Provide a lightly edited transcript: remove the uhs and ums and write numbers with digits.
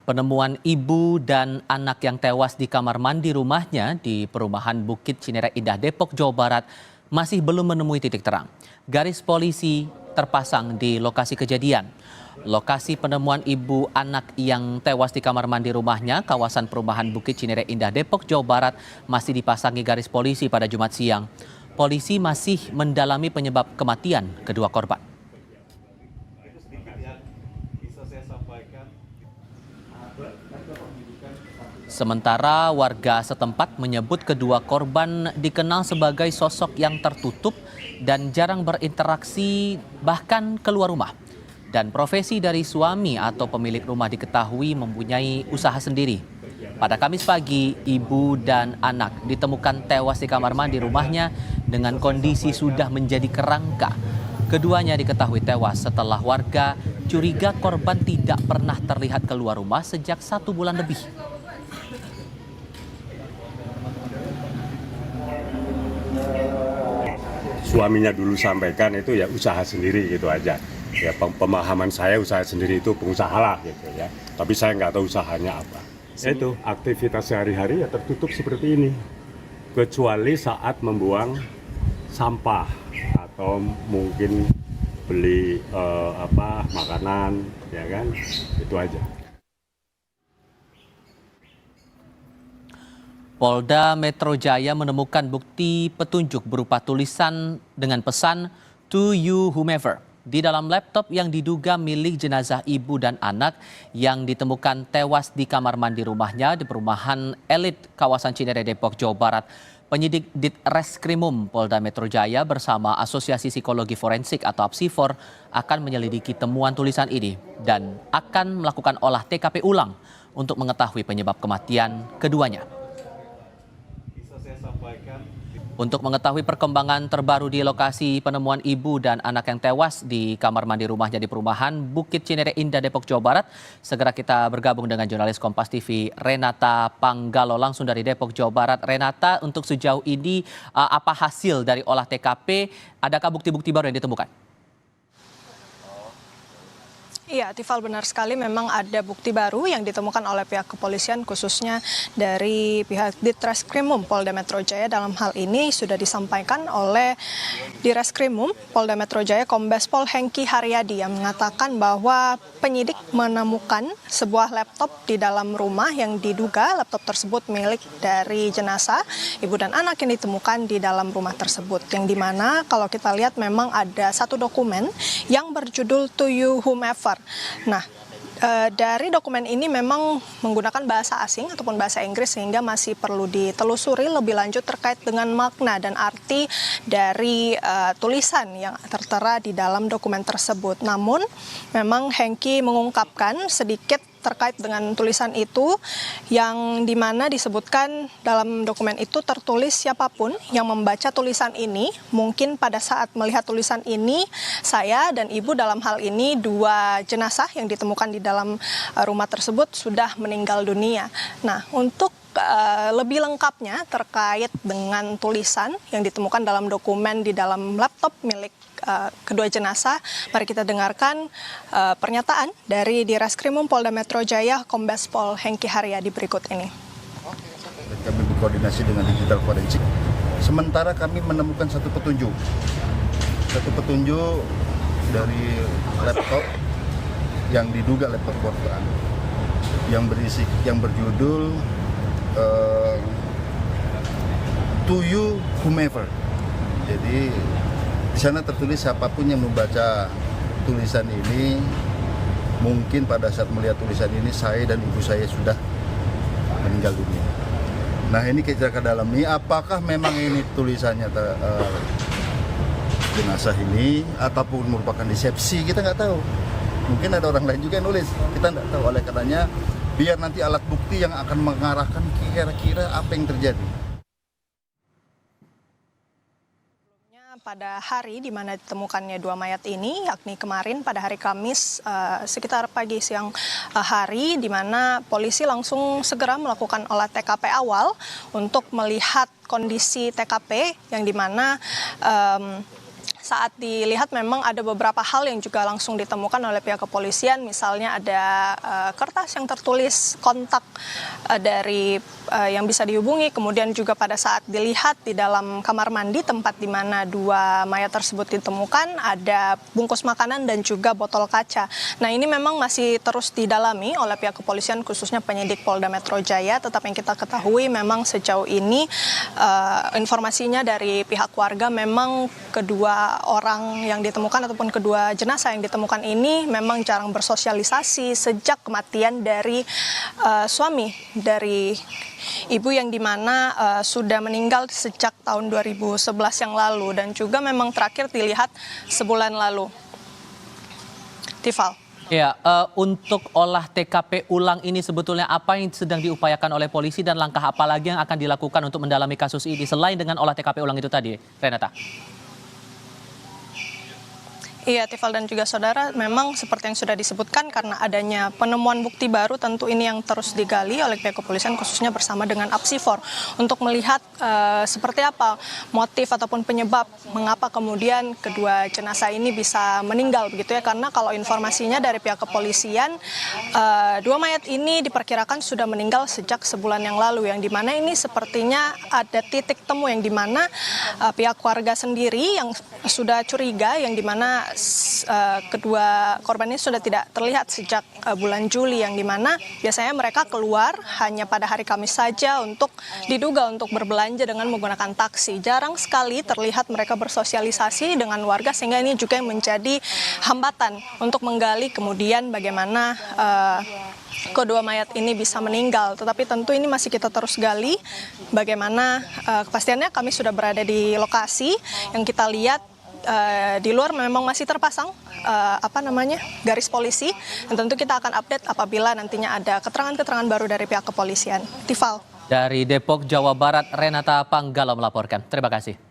Penemuan ibu dan anak yang tewas di kamar mandi rumahnya di perumahan Bukit Cinere Indah, Depok, Jawa Barat masih belum menemui titik terang. Garis polisi terpasang di lokasi kejadian. Lokasi penemuan ibu anak yang tewas di kamar mandi rumahnya, kawasan perumahan Bukit Cinere Indah, Depok, Jawa Barat masih dipasangi garis polisi pada Jumat siang. Polisi masih mendalami penyebab kematian kedua korban. Sementara warga setempat menyebut kedua korban dikenal sebagai sosok yang tertutup dan jarang berinteraksi bahkan keluar rumah. Dan profesi dari suami atau pemilik rumah diketahui mempunyai usaha sendiri. Pada Kamis pagi, ibu dan anak ditemukan tewas di kamar mandi rumahnya dengan kondisi sudah menjadi kerangka. Keduanya diketahui tewas setelah warga curiga korban tidak pernah terlihat keluar rumah sejak 1 bulan lebih. Suaminya dulu sampaikan itu ya usaha sendiri gitu aja. Ya pemahaman saya usaha sendiri itu pengusaha lah gitu ya. Tapi saya nggak tahu usahanya apa. Itu aktivitas sehari-hari ya tertutup seperti ini. Kecuali saat membuang sampah atau mungkin beli makanan ya kan. Itu aja. Polda Metro Jaya menemukan bukti petunjuk berupa tulisan dengan pesan "To you whomever" di dalam laptop yang diduga milik jenazah ibu dan anak yang ditemukan tewas di kamar mandi rumahnya di perumahan Elit kawasan Cinere, Depok, Jawa Barat. Penyidik Ditreskrimum Polda Metro Jaya bersama Asosiasi Psikologi Forensik atau APSIFOR akan menyelidiki temuan tulisan ini dan akan melakukan olah TKP ulang untuk mengetahui penyebab kematian keduanya. Untuk mengetahui perkembangan terbaru di lokasi penemuan ibu dan anak yang tewas di kamar mandi rumahnya di perumahan Bukit Cinere Indah, Depok, Jawa Barat, segera kita bergabung dengan jurnalis Kompas TV Renata Panggalo langsung dari Depok, Jawa Barat. Renata, untuk sejauh ini apa hasil dari olah TKP? Adakah bukti-bukti baru yang ditemukan? Iya, Tifal, benar sekali memang ada bukti baru yang ditemukan oleh pihak kepolisian khususnya dari pihak Ditreskrimum Polda Metro Jaya. Dalam hal ini sudah disampaikan oleh Ditreskrimum Polda Metro Jaya Kombes Pol Hengki Haryadi yang mengatakan bahwa penyidik menemukan sebuah laptop di dalam rumah yang diduga laptop tersebut milik dari jenazah ibu dan anak yang ditemukan di dalam rumah tersebut. Yang dimana kalau kita lihat memang ada satu dokumen yang berjudul "To you whomever". Nah, dari dokumen ini memang menggunakan bahasa asing ataupun bahasa Inggris sehingga masih perlu ditelusuri lebih lanjut terkait dengan makna dan arti dari tulisan yang tertera di dalam dokumen tersebut. Namun memang Hengki mengungkapkan sedikit terkait dengan tulisan itu yang dimana disebutkan dalam dokumen itu tertulis siapapun yang membaca tulisan ini mungkin pada saat melihat tulisan ini saya dan ibu dalam hal ini dua jenazah yang ditemukan di dalam rumah tersebut sudah meninggal dunia. Nah, untuk lebih lengkapnya terkait dengan tulisan yang ditemukan dalam dokumen di dalam laptop milik kedua jenazah, mari kita dengarkan pernyataan dari Ditreskrimum Polda Metro Jaya Kombes Pol Hengki Haryadi berikut ini. Kami berkoordinasi dengan digital forensik. Sementara kami menemukan satu petunjuk dari laptop yang diduga laptop korban yang berjudul "To you whomever". Jadi di sana tertulis siapapun yang membaca tulisan ini, mungkin pada saat melihat tulisan ini saya dan ibu saya sudah meninggal dunia. Nah, ini kita dalami apakah memang ini tulisannya jenazah ini ataupun merupakan disepsi, kita nggak tahu. Mungkin ada orang lain juga yang nulis, kita nggak tahu. Oleh karenanya biar nanti alat bukti yang akan mengarahkan kira-kira apa yang terjadi. Pada hari di mana ditemukannya dua mayat ini, yakni kemarin pada hari Kamis sekitar pagi siang hari, di mana polisi langsung segera melakukan olah TKP awal untuk melihat kondisi TKP yang di mana saat dilihat memang ada beberapa hal yang juga langsung ditemukan oleh pihak kepolisian, misalnya ada kertas yang tertulis kontak dari yang bisa dihubungi, kemudian juga pada saat dilihat di dalam kamar mandi tempat di mana dua mayat tersebut ditemukan ada bungkus makanan dan juga botol kaca. Nah, ini memang masih terus didalami oleh pihak kepolisian khususnya penyidik Polda Metro Jaya, tetapi yang kita ketahui memang sejauh ini informasinya dari pihak keluarga memang kedua orang yang ditemukan ataupun kedua jenazah yang ditemukan ini memang jarang bersosialisasi sejak kematian dari suami dari ibu yang dimana sudah meninggal sejak tahun 2011 yang lalu dan juga memang terakhir dilihat sebulan lalu. Tifal. Ya, untuk olah TKP ulang ini sebetulnya apa yang sedang diupayakan oleh polisi dan langkah apa lagi yang akan dilakukan untuk mendalami kasus ini selain dengan olah TKP ulang itu tadi, Renata? Iya, Tifal dan juga saudara, memang seperti yang sudah disebutkan karena adanya penemuan bukti baru tentu ini yang terus digali oleh pihak kepolisian khususnya bersama dengan Apsifor untuk melihat seperti apa motif ataupun penyebab mengapa kemudian kedua jenazah ini bisa meninggal begitu ya, karena kalau informasinya dari pihak kepolisian dua mayat ini diperkirakan sudah meninggal sejak sebulan yang lalu, yang dimana ini sepertinya ada titik temu yang dimana pihak keluarga sendiri yang sudah curiga, yang dimana kedua korban ini sudah tidak terlihat sejak bulan Juli, yang dimana biasanya mereka keluar hanya pada hari Kamis saja untuk diduga untuk berbelanja dengan menggunakan taksi. Jarang sekali terlihat mereka bersosialisasi dengan warga, sehingga ini juga yang menjadi hambatan untuk menggali kemudian bagaimana kedua mayat ini bisa meninggal. Tetapi tentu ini masih kita terus gali bagaimana kepastiannya. Kami sudah berada di lokasi, yang kita lihat di luar memang masih terpasang garis polisi, dan tentu kita akan update apabila nantinya ada keterangan-keterangan baru dari pihak kepolisian. Tifal. Dari Depok, Jawa Barat, Renata Panggalo melaporkan. Terima kasih.